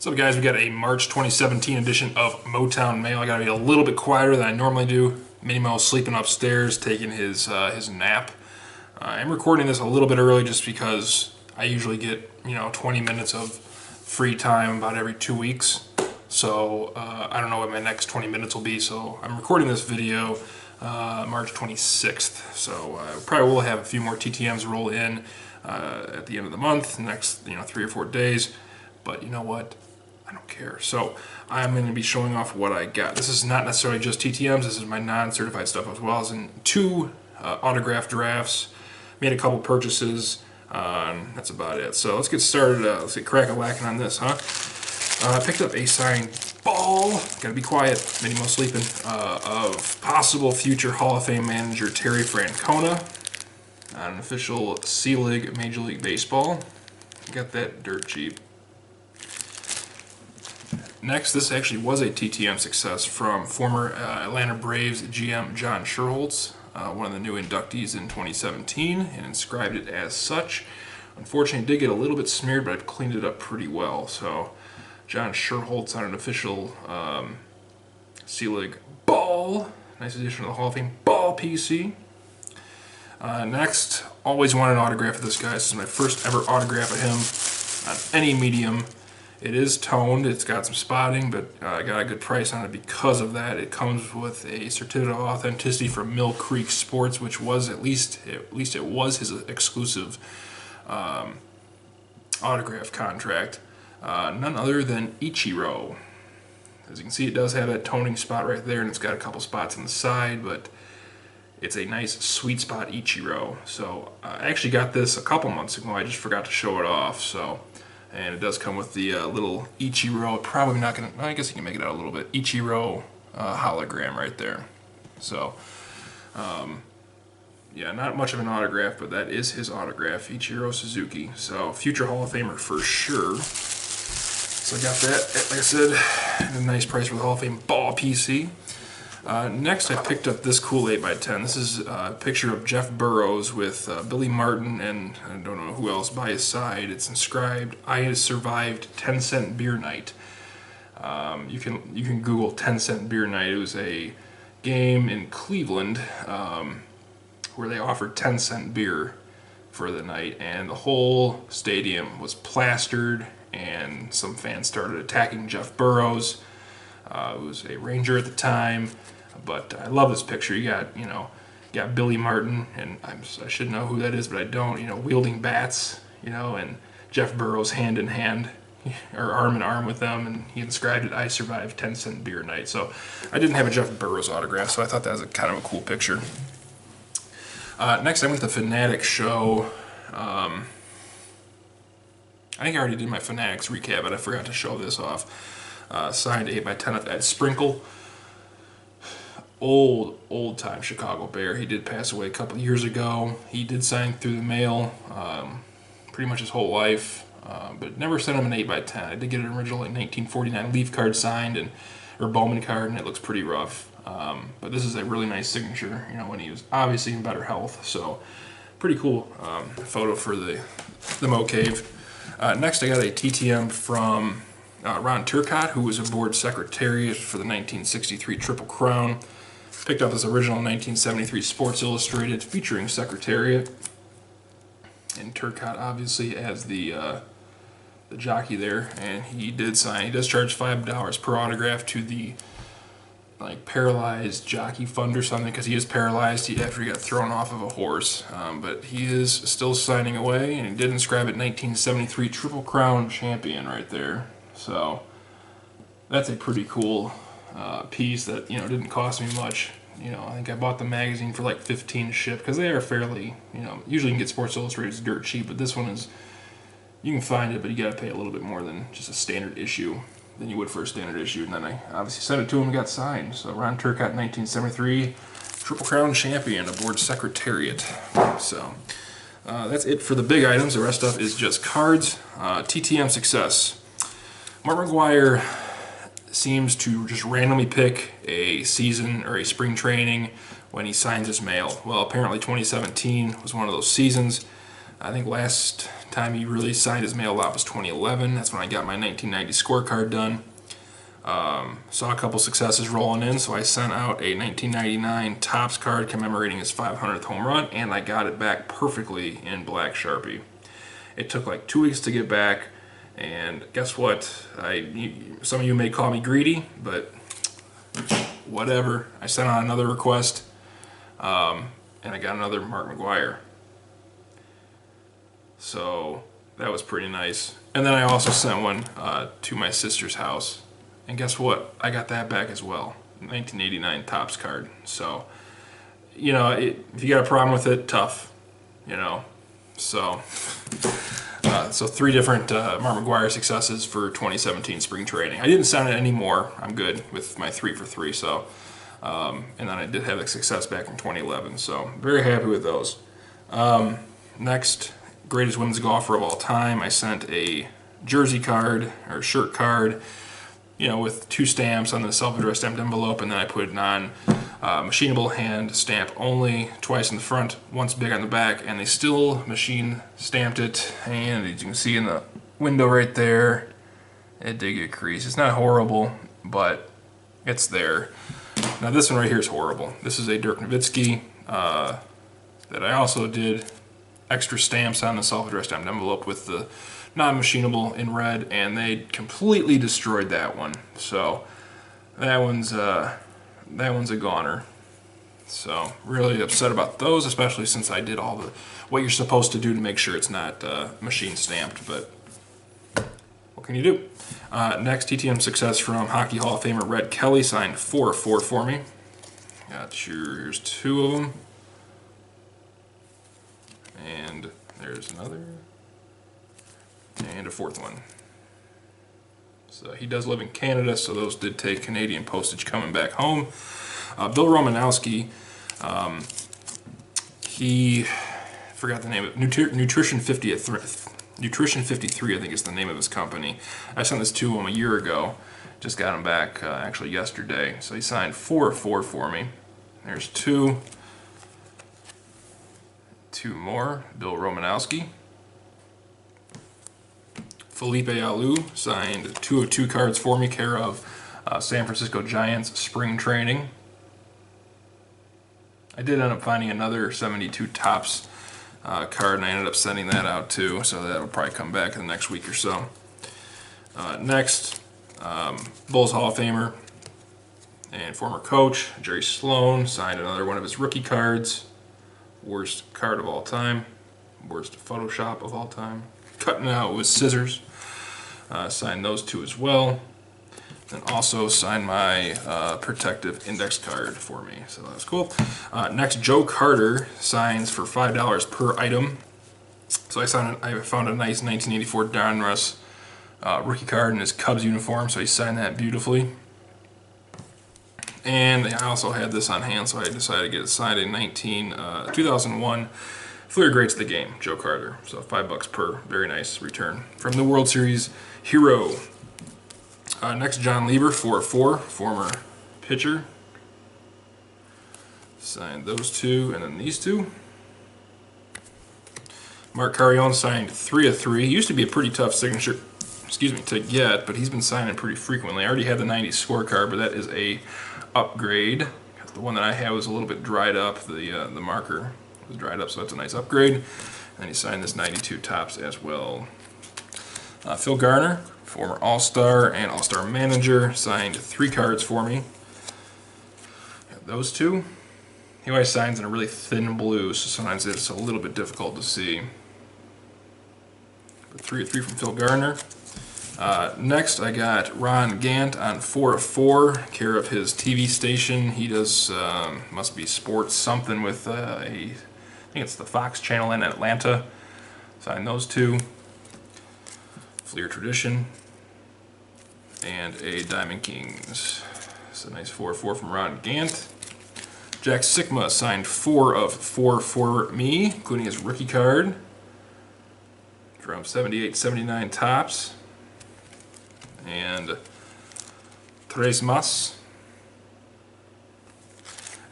What's up, guys? We got a March 2017 edition of Motown Mail. I gotta be a little bit quieter than I normally do. Mini-Mo's sleeping upstairs, taking his nap. I'm recording this a little bit early just because I usually get 20 minutes of free time about every 2 weeks. So I don't know what my next 20 minutes will be. So I'm recording this video March 26th. So probably will have a few more TTMs roll in at the end of the month, the next 3 or 4 days. But you know what? I don't care. So I'm going to be showing off what I got. This is not necessarily just TTMs. This is my non-certified stuff as well as in 2 autograph drafts. Made a couple purchases. That's about it. So let's get started. Let's get crack-a-lacking on this, huh? I picked up a signed ball. Gotta be quiet. Mini-Mo sleeping. Of possible future Hall of Fame manager Terry Francona. An official C-League Major League Baseball. Got that dirt cheap. Next, this actually was a TTM success from former Atlanta Braves GM John Schuerholz, one of the new inductees in 2017, and inscribed it as such. Unfortunately, it did get a little bit smeared, but I've cleaned it up pretty well. So, John Schuerholz on an official C-League ball. Nice addition to the Hall of Fame ball PC. Next, always wanted an autograph of this guy. This is my first ever autograph of him on any medium. It is toned, it's got some spotting, but I got a good price on it because of that. It comes with a certificate of authenticity from Mill Creek Sports, which was at least it was his exclusive autograph contract. None other than Ichiro. As you can see, it does have that toning spot right there, and it's got a couple spots on the side, but it's a nice sweet spot Ichiro. So I actually got this a couple months ago. I just forgot to show it off. So. And it does come with the little Ichiro, probably not going to, I guess you can make it out a little bit, Ichiro hologram right there. So, yeah, not much of an autograph, but that is his autograph, Ichiro Suzuki. So, future Hall of Famer for sure. So I got that, like I said, at a nice price for the Hall of Fame ball PC. Next, I picked up this cool 8x10. This is a picture of Jeff Burrows with Billy Martin and I don't know who else by his side. It's inscribed, "I survived 10-cent beer night." You can Google 10-cent beer night. It was a game in Cleveland where they offered 10-cent beer for the night, and the whole stadium was plastered, and some fans started attacking Jeff Burrows. It was a Ranger at the time. But I love this picture. You got Billy Martin, and I should know who that is, but I don't. Wielding bats. And Jeff Burrows hand in hand, or arm in arm with them, and he inscribed it, "I survived 10-cent beer night." So I didn't have a Jeff Burrows autograph, so I thought that was kind of a cool picture. Next, I went to the Fanatics show. I think I already did my Fanatics recap, but I forgot to show this off. Signed 8x10 at Sprinkle. Old time Chicago Bear. He did pass away a couple years ago. He did sign through the mail pretty much his whole life, but never sent him an 8x10. I did get an original 1949 Leaf card signed, or Bowman card, and it looks pretty rough. But this is a really nice signature, when he was obviously in better health. So pretty cool photo for the Mo Cave. Next, I got a TTM from Ron Turcotte, who was a board secretariat for the 1963 Triple Crown. Picked up this original 1973 Sports Illustrated featuring Secretariat, and Turcotte obviously as the jockey there. And he did sign. He does charge $5 per autograph to the paralyzed jockey fund or something, because he is paralyzed after he got thrown off of a horse. But he is still signing away, and he did inscribe it 1973 Triple Crown champion right there. So that's a pretty cool piece that didn't cost me much. I think I bought the magazine for like $15 shipped, because they are fairly, usually you can get Sports Illustrated dirt cheap, but this one is, you can find it, but you got to pay a little bit more than just a standard issue than you would for a standard issue. And then I obviously sent it to him and got signed. So Ron Turcotte, 1973 Triple Crown champion aboard Secretariat. So that's it for the big items. The rest of it is just cards. TTM success. Mark McGwire seems to just randomly pick a season or a spring training when he signs his mail. Well, apparently 2017 was one of those seasons. I think last time he really signed his mail lot was 2011. That's when I got my 1990 scorecard done. Saw a couple successes rolling in, so I sent out a 1999 Topps card commemorating his 500th home run, and I got it back perfectly in black Sharpie. It took like 2 weeks to get back, and guess what? Some of you may call me greedy, but whatever. I sent out another request, and I got another Mark McGwire. So that was pretty nice. And then I also sent one to my sister's house. And guess what? I got that back as well. 1989 Topps card. So, you know, if you got a problem with it, tough. You know. So 3 different Mark McGwire successes for 2017 spring training. I didn't send it anymore. I'm good with my 3 for 3. So, and then I did have a success back in 2011. So very happy with those. Next, greatest women's golfer of all time. I sent a jersey card or shirt card, you know, with 2 stamps on the self-addressed stamped envelope, and then I put it on machinable hand stamp only, twice in the front, once big on the back, and they still machine stamped it. And as you can see in the window right there, it did get creased. It's not horrible, but it's there. Now this one right here is horrible. This is a Dirk Nowitzki that I also did extra stamps on the self-addressed stamped envelope with the non-machinable in red, and they completely destroyed that one. So that one's a goner. So really upset about those, especially since I did all the what you're supposed to do to make sure it's not machine stamped. But what can you do? Next, TTM success from Hockey Hall of Famer Red Kelly, signed 4/4 for me. Here's 2 of them, and there's another. And a 4th one. So he does live in Canada, so those did take Canadian postage coming back home. Bill Romanowski, he forgot the name of it. Nutrition 53, I think is the name of his company. I sent this to him a year ago. Just got him back actually yesterday. So he signed 4/4 for me. There's 2 more. Bill Romanowski. Felipe Alou signed 2 of 2 cards for me, care of San Francisco Giants spring training. I did end up finding another 72 Topps card, and I ended up sending that out too, so that'll probably come back in the next week or so. Next, Bulls Hall of Famer and former coach Jerry Sloan signed another one of his rookie cards. Worst card of all time. Worst Photoshop of all time. Cutting out with scissors. Signed those 2 as well. And also signed my protective index card for me. So that was cool. Next, Joe Carter signs for $5 per item. So I found a nice 1984 Donruss rookie card in his Cubs uniform. So he signed that beautifully. And I also had this on hand, so I decided to get it signed in 2001. Fleer Greats the Game, Joe Carter. So $5 per, very nice return from the World Series hero. Next, John Lieber, 4/4, former pitcher. Signed those 2, and then these 2. Mark Carrion signed 3 of 3. He used to be a pretty tough signature, to get, but he's been signing pretty frequently. I already had the 90s scorecard, but that is a upgrade. The one that I had was a little bit dried up. The marker was dried up, so that's a nice upgrade. And he signed this 92 Topps as well. Phil Garner, former All-Star and All-Star manager, signed 3 cards for me. Got those 2. He always signs in a really thin blue, so sometimes it's a little bit difficult to see. But 3 of 3 from Phil Garner. Next, I got Ron Gant on 4/4, care of his TV station. He does, must be sports something with I think it's the Fox channel in Atlanta. Signed those 2. Fleer Tradition. And a Diamond Kings. It's a nice 4/4 from Ron Gant. Jack Sikma signed 4 of 4 for me, including his rookie card from 78-79 Topps. And Tres Mas.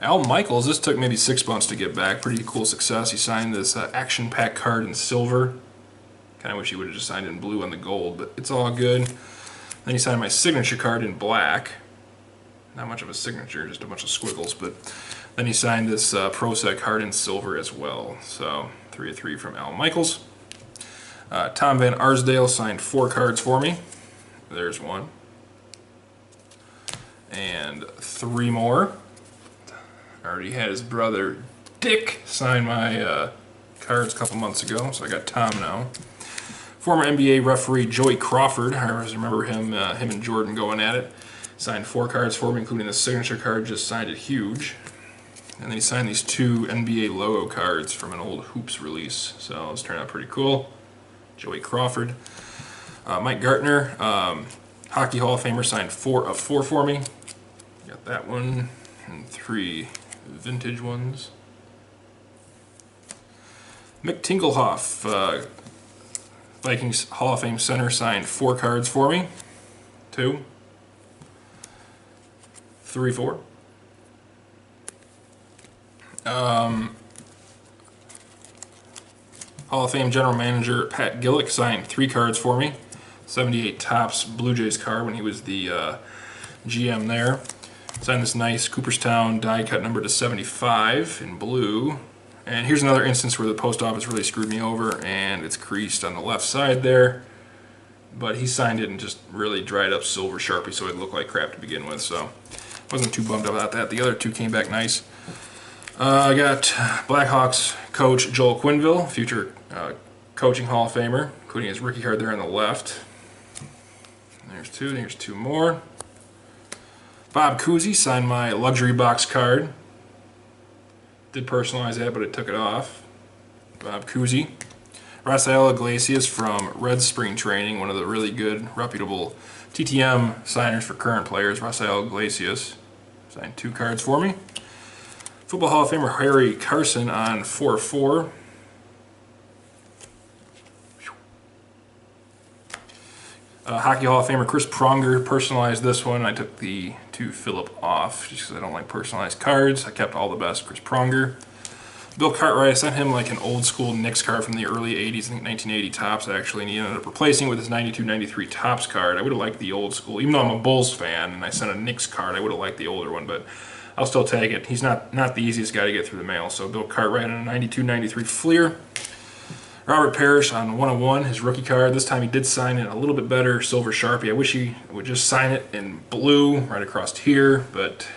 Al Michaels, this took maybe 6 months to get back. Pretty cool success. He signed this action pack card in silver. Kind of wish he would have just signed it in blue on the gold, but it's all good. Then he signed my signature card in black. Not much of a signature, just a bunch of squiggles. But then he signed this Pro Set card in silver as well. So 3 of 3 from Al Michaels. Tom Van Arsdale signed 4 cards for me. There's one. And 3 more. I already had his brother Dick sign my cards a couple months ago, so I got Tom now. Former NBA referee Joey Crawford, I always remember him and Jordan going at it. Signed 4 cards for me, including the signature card, just signed it huge. And then he signed these 2 NBA logo cards from an old Hoops release, so those turned out pretty cool. Joey Crawford. Mike Gartner, Hockey Hall of Famer, signed 4 of 4 for me. Got that one, and 3 vintage ones. Mick Tingelhoff, Vikings Hall of Fame center, signed 4 cards for me. 2, 3, 4. Hall of Fame general manager Pat Gillick signed 3 cards for me. 78 Topps Blue Jays card when he was the GM there. Signed this nice Cooperstown die cut number to 75 in blue. And here's another instance where the post office really screwed me over, and it's creased on the left side there. But he signed it in just really dried up silver Sharpie, so it looked like crap to begin with. So wasn't too bummed about that. The other 2 came back nice. I got Blackhawks coach Joel Quenneville, future coaching Hall of Famer, including his rookie card there on the left. There's 2. There's 2 more. Bob Cousy signed my luxury box card. Did personalize that, but it took it off. Bob Cousy. Rafael Iglesias from Red Spring Training, one of the really good, reputable TTM signers for current players. Rafael Iglesias signed 2 cards for me. Football Hall of Famer Harry Carson on 4/4. Hockey Hall of Famer Chris Pronger personalized this one. I took the 2 Phillip off just because I don't like personalized cards. I kept all the best Chris Pronger. Bill Cartwright, I sent him like an old school Knicks card from the early 80s, I think 1980 Topps actually, and he ended up replacing it with his 92-93 Topps card. I would have liked the old school, even though I'm a Bulls fan and I sent a Knicks card, I would have liked the older one, but I'll still take it. He's not the easiest guy to get through the mail, so Bill Cartwright on a 92-93 Fleer. Robert Parrish on 101, his rookie card. This time he did sign it a little bit better, silver Sharpie. I wish he would just sign it in blue right across here, but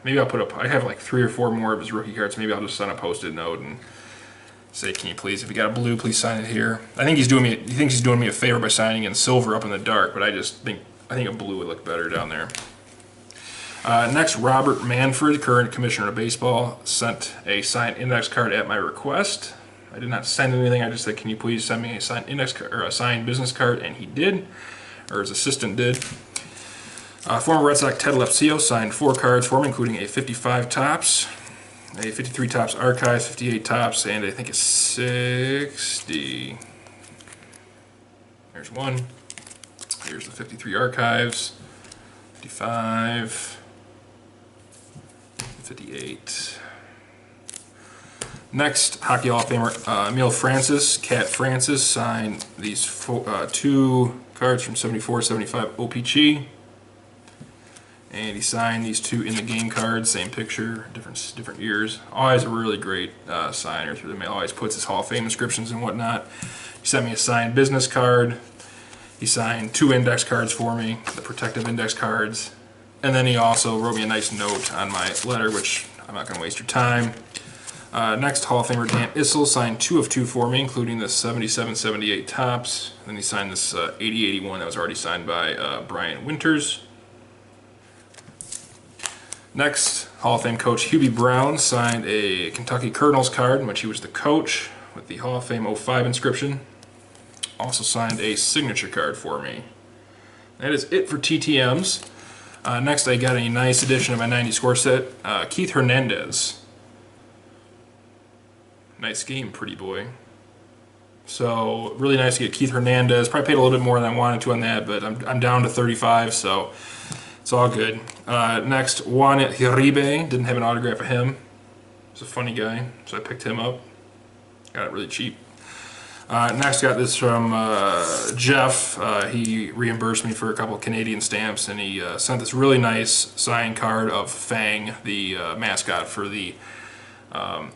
maybe I'll put up, I have like 3 or 4 more of his rookie cards. Maybe I'll just send a post-it note and say, can you please, if you got a blue, please sign it here. I think he thinks he's doing me a favor by signing in silver up in the dark, but I think a blue would look better down there. Next, Robert Manfred, current commissioner of baseball, sent a signed index card at my request. I did not send anything. I just said, can you please send me a signed index card or a signed business card, and he did, or his assistant did. Former Red Sox Ted Lepsio signed 4 cards for me, including a 55 Topps, a 53 Topps Archives, 58 Topps, and I think a 60. There's one. Here's the 53 Archives, 55, 58. Next, Hockey Hall of Famer Emile Francis, Cat Francis, signed these 2 cards from 74-75 OPG. And he signed these 2 in the game cards, same picture, different years. Always a really great signer through the mail. Always puts his Hall of Fame inscriptions and whatnot. He sent me a signed business card. He signed 2 index cards for me, the protective index cards. And then he also wrote me a nice note on my letter, which I'm not going to waste your time. Next, Hall of Famer Dan Issel signed 2 of 2 for me, including the 77-78 Topps. Then he signed this 80-81 that was already signed by Brian Winters. Next, Hall of Fame coach Hubie Brown signed a Kentucky Cardinals card in which he was the coach with the Hall of Fame 05 inscription. Also signed a signature card for me. That is it for TTMs. Next, I got a nice edition of my 90 score set, Keith Hernandez. Nice game, pretty boy. So, really nice to get Keith Hernandez. Probably paid a little bit more than I wanted to on that, but I'm down to 35, so It's all good. Next, Juan Uribe. Didn't have an autograph of him. He's a funny guy, so I picked him up. Got it really cheap. Next, got this from Jeff. He reimbursed me for a couple of Canadian stamps, and he sent this really nice signed card of Fang, the mascot for the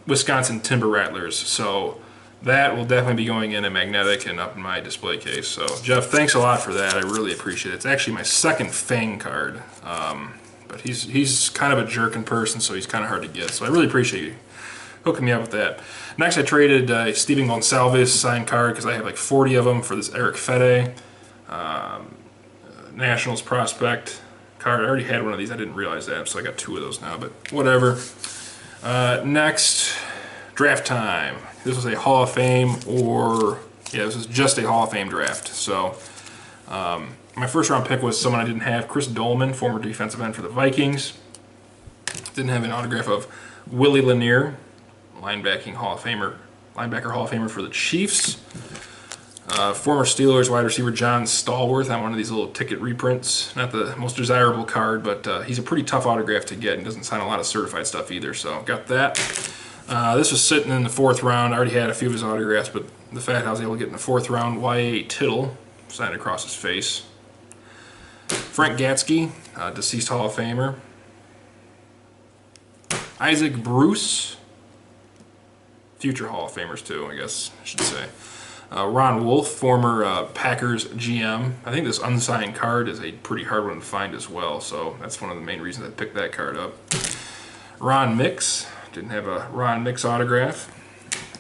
Wisconsin Timber Rattlers. So that will definitely be going in a magnetic and up in my display case. So Jeff, thanks a lot for that. I really appreciate it. It's actually my second Fang card, but he's kind of a jerk in person, so he's kind of hard to get. So I really appreciate you hooking me up with that. Next, I traded Steven Gonsalves signed card because I have like 40 of them for this Eric Fede Nationals prospect card. I already had one of these. I didn't realize that, so I got 2 of those now, but whatever. Next, draft time. This was a Hall of Fame, this was just a Hall of Fame draft. So my first round pick was someone I didn't have, Chris Dolman, former defensive end for the Vikings. Didn't have an autograph of Willie Lanier, linebacker Hall of Famer for the Chiefs. Former Steelers wide receiver John Stallworth on one of these little ticket reprints. Not the most desirable card, but he's a pretty tough autograph to get and doesn't sign a lot of certified stuff either, so got that. This was sitting in the 4th round. I already had a few of his autographs, but the fact I was able to get in the 4th round, Y.A. Tittle, signed across his face. Frank Gatsky, deceased Hall of Famer. Isaac Bruce, future Hall of Famers too, I guess I should say. Ron Wolf, former Packers GM. I think this unsigned card is a pretty hard one to find as well, so that's one of the main reasons I picked that card up. Ron Mix, didn't have a Ron Mix autograph.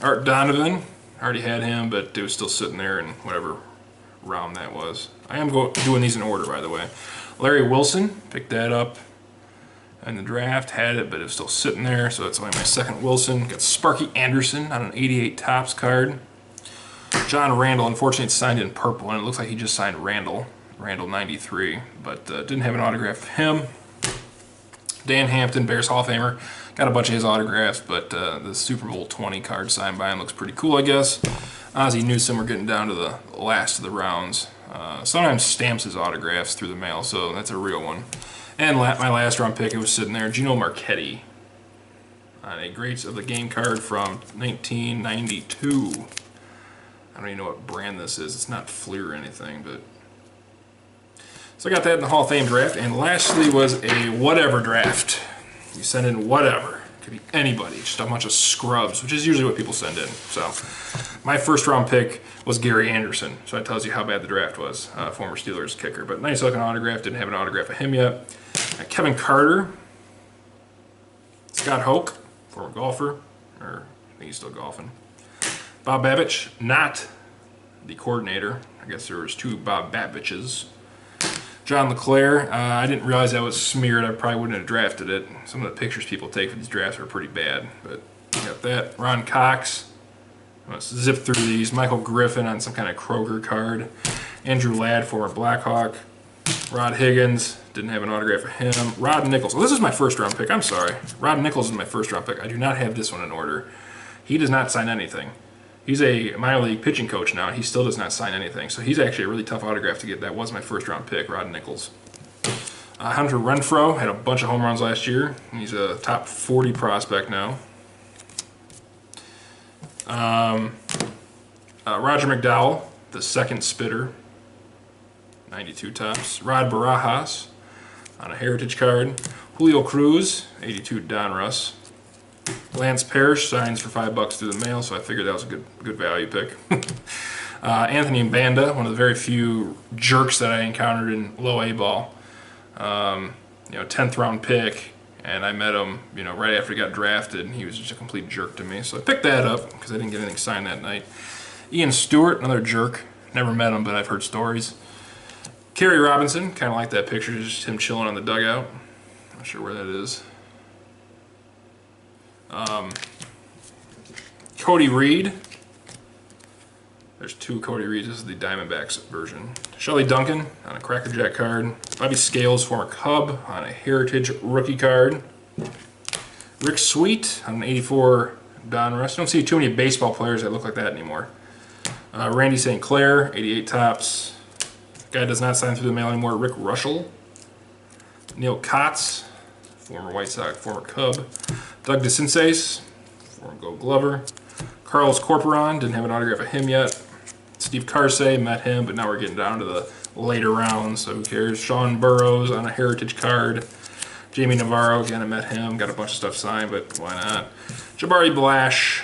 Art Donovan, already had him, but it was still sitting there in whatever round that was. I am doing these in order, by the way. Larry Wilson, picked that up in the draft, had it, but it was still sitting there, so it's only my second Wilson. Got Sparky Anderson on an 88 Topps card. John Randall, unfortunately it's signed in purple, and it looks like he just signed Randall 93, but didn't have an autograph of him. Dan Hampton, Bears Hall of Famer, got a bunch of his autographs, but the Super Bowl 20 card signed by him looks pretty cool, I guess. Ozzie Newsome, we're getting down to the last of the rounds. Sometimes stamps his autographs through the mail, so that's a real one. And my last round pick, it was sitting there, Gino Marchetti, on a Greats of the Game card from 1992. I don't even know what brand this is. It's not Fleer or anything, but... So I got that in the Hall of Fame draft. And lastly was a whatever draft. You send in whatever. It could be anybody. Just a bunch of scrubs, which is usually what people send in. So my first round pick was Gary Anderson. So that tells you how bad the draft was. Former Steelers kicker. But nice looking autograph. Didn't have an autograph of him yet. Kevin Carter. Scott Hoke, former golfer. Or I think he's still golfing. Bob Babich, not the coordinator. I guess there was 2 Bob Babiches. John LeClaire, I didn't realize that was smeared. I probably wouldn't have drafted it. Some of the pictures people take for these drafts are pretty bad, but I got that. Ron Cox, let's zip through these. Michael Griffin on some kind of Kroger card. Andrew Ladd, former Blackhawk. Rod Higgins, didn't have an autograph of him. Rod Nichols, well, this is my first round pick, I'm sorry. Rod Nichols is my first round pick. I do not have this one in order. He does not sign anything. He's a minor league pitching coach now, and he still does not sign anything. So he's actually a really tough autograph to get. That was my first round pick, Rod Nichols. Hunter Renfroe had a bunch of home runs last year. He's a top 40 prospect now. Roger McDowell, the second spitter, 92 Topps. Rod Barajas on a heritage card. Julio Cruz, 82 Donruss. Lance Parrish signs for $5 through the mail, so I figured that was a good value pick. Anthony Banda, one of the very few jerks that I encountered in low A ball. 10th round pick, and I met him, right after he got drafted, and he was just a complete jerk to me. So I picked that up because I didn't get anything signed that night. Ian Stewart, another jerk. Never met him, but I've heard stories. Kerry Robinson, kind of like that picture, just him chilling on the dugout. Not sure where that is. Cody Reed. There's 2 Cody Reeds. This is the Diamondbacks version. Shelley Duncan on a Cracker Jack card. Bobby Scales, former Cub, on a Heritage rookie card. Rick Sweet on an 84 Donruss. Don't see too many baseball players that look like that anymore. Randy St. Clair, 88 Topps. Guy does not sign through the mail anymore. Rick Russell. Neil Kotz, former White Sox, former Cub. Doug DeCinces, former Gold Glover. Carlos Corporon, didn't have an autograph of him yet. Steve Karsay, met him, but now we're getting down to the later rounds, so who cares? Sean Burrows on a Heritage card. Jamie Navarro, again, I met him, got a bunch of stuff signed, but why not? Jabari Blash.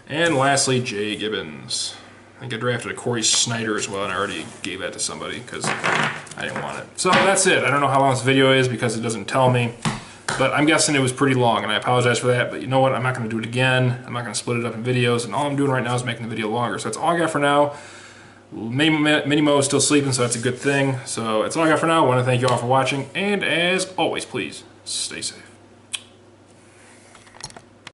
And lastly, Jay Gibbons. I think I drafted a Corey Snyder as well, and I already gave that to somebody because I didn't want it. So that's it. I don't know how long this video is because it doesn't tell me, but I'm guessing it was pretty long, and I apologize for that, but you know what? I'm not going to do it again. I'm not going to split it up in videos, and all I'm doing right now is making the video longer. So that's all I got for now. Minimo is still sleeping, so that's a good thing. So that's all I got for now. I want to thank you all for watching, and as always, please stay safe.